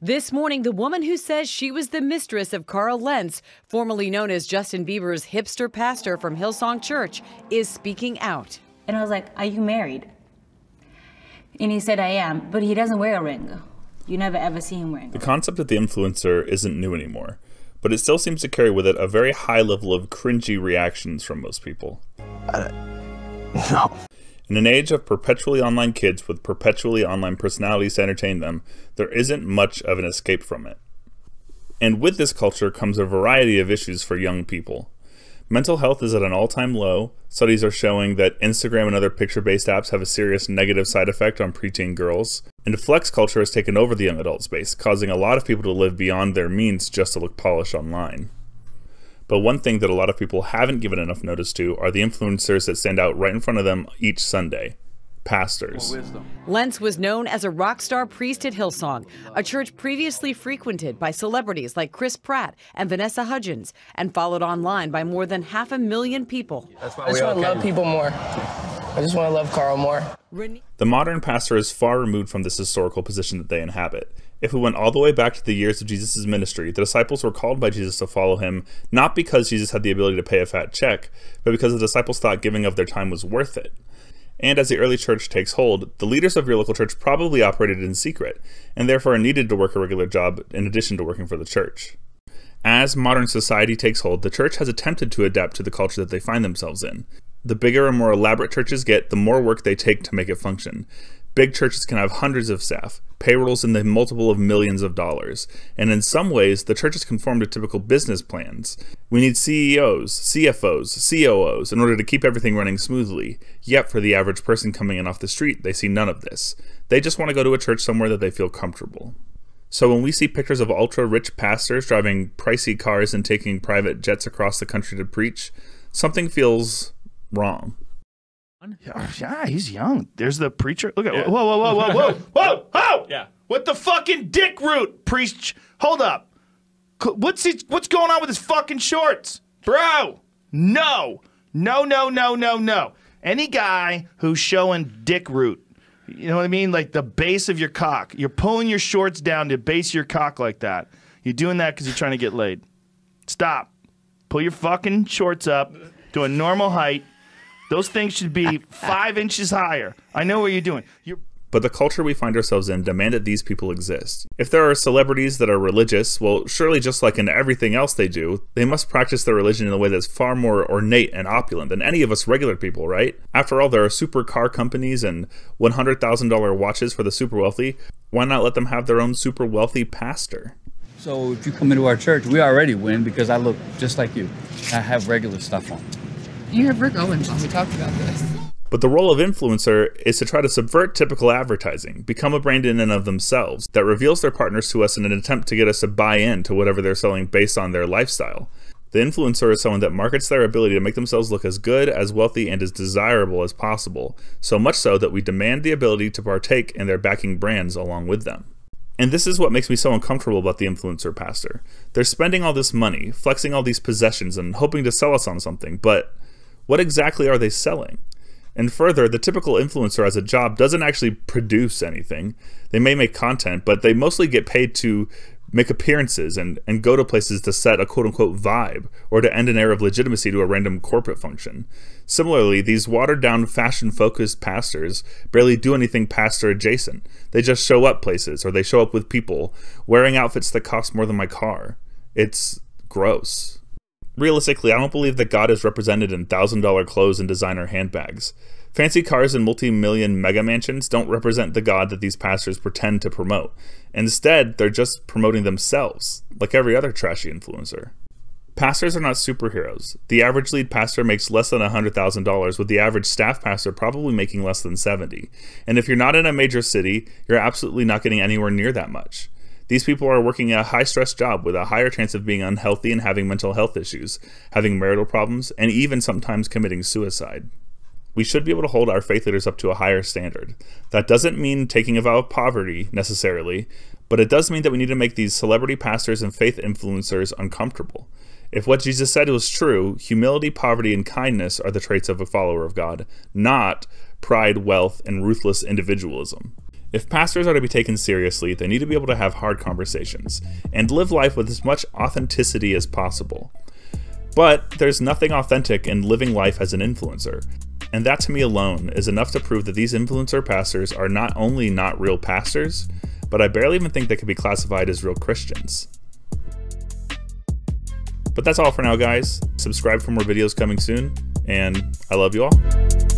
This morning, the woman who says she was the mistress of Carl Lentz, formerly known as Justin Bieber's hipster pastor from Hillsong Church, is speaking out. And I was like, are you married? And he said, I am, but he doesn't wear a ring. You never ever see him wearing a ring. The concept of the influencer isn't new anymore, but it still seems to carry with it a very high level of cringy reactions from most people. No. In an age of perpetually online kids with perpetually online personalities to entertain them, there isn't much of an escape from it. And with this culture comes a variety of issues for young people. Mental health is at an all-time low. Studies are showing that Instagram and other picture-based apps have a serious negative side effect on preteen girls. And flex culture has taken over the young adult space, causing a lot of people to live beyond their means just to look polished online. But one thing that a lot of people haven't given enough notice to are the influencers that stand out right in front of them each Sunday. Pastors. Lentz was known as a rock star priest at Hillsong, a church previously frequented by celebrities like Chris Pratt and Vanessa Hudgens, and followed online by more than 500,000 people. I just want to love people more. I just want to love Carl more. The modern pastor is far removed from this historical position that they inhabit. If we went all the way back to the years of Jesus' ministry, the disciples were called by Jesus to follow him, not because Jesus had the ability to pay a fat check, but because the disciples thought giving of their time was worth it. And as the early church takes hold, the leaders of your local church probably operated in secret, and therefore needed to work a regular job in addition to working for the church. As modern society takes hold, the church has attempted to adapt to the culture that they find themselves in. The bigger and more elaborate churches get, the more work they take to make it function. Big churches can have hundreds of staff, payrolls in the multiple of millions of dollars, and in some ways, the churches conform to typical business plans. We need CEOs, CFOs, COOs in order to keep everything running smoothly, yet for the average person coming in off the street, they see none of this. They just want to go to a church somewhere that they feel comfortable. So when we see pictures of ultra-rich pastors driving pricey cars and taking private jets across the country to preach, something feels wrong. Yeah, he's young. There's the preacher. Look at whoa. Yeah. What the fucking dick root priest? Hold up. What's going on with his fucking shorts, bro? No. Any guy who's showing dick root, you know what I mean? Like the base of your cock. You're pulling your shorts down to base your cock like that. You're doing that because you're trying to get laid. Stop. Pull your fucking shorts up to a normal height. Those things should be 5 inches higher. I know what you're doing. But the culture we find ourselves in demand that these people exist. If there are celebrities that are religious, well, surely just like in everything else they do, they must practice their religion in a way that's far more ornate and opulent than any of us regular people, right? After all, there are super car companies and $100,000 watches for the super wealthy. Why not let them have their own super wealthy pastor? So if you come into our church, we already win because I look just like you. I have regular stuff on. You have Rick Owens on. We talked about this. But the role of influencer is to try to subvert typical advertising, become a brand in and of themselves that reveals their partners to us in an attempt to get us to buy into whatever they're selling based on their lifestyle. The influencer is someone that markets their ability to make themselves look as good, as wealthy, and as desirable as possible, so much so that we demand the ability to partake in their backing brands along with them. And this is what makes me so uncomfortable about the influencer pastor. They're spending all this money, flexing all these possessions, and hoping to sell us on something, but what exactly are they selling? And further, the typical influencer as a job doesn't actually produce anything. They may make content, but they mostly get paid to make appearances and go to places to set a quote-unquote vibe or to end an air of legitimacy to a random corporate function. Similarly, these watered-down, fashion-focused pastors barely do anything pastor-adjacent. They just show up places, or they show up with people, wearing outfits that cost more than my car. It's gross. Realistically, I don't believe that God is represented in $1,000 clothes and designer handbags. Fancy cars and multi-million mega mansions don't represent the God that these pastors pretend to promote. Instead, they're just promoting themselves, like every other trashy influencer. Pastors are not superheroes. The average lead pastor makes less than $100,000, with the average staff pastor probably making less than $70,000. And if you're not in a major city, you're absolutely not getting anywhere near that much. These people are working a high-stress job with a higher chance of being unhealthy and having mental health issues, having marital problems, and even sometimes committing suicide. We should be able to hold our faith leaders up to a higher standard. That doesn't mean taking a vow of poverty, necessarily, but it does mean that we need to make these celebrity pastors and faith influencers uncomfortable. If what Jesus said was true, humility, poverty, and kindness are the traits of a follower of God, not pride, wealth, and ruthless individualism. If pastors are to be taken seriously, they need to be able to have hard conversations and live life with as much authenticity as possible. But there's nothing authentic in living life as an influencer. And that to me alone is enough to prove that these influencer pastors are not only not real pastors, but I barely even think they could be classified as real Christians. But that's all for now, guys. Subscribe for more videos coming soon, and I love you all.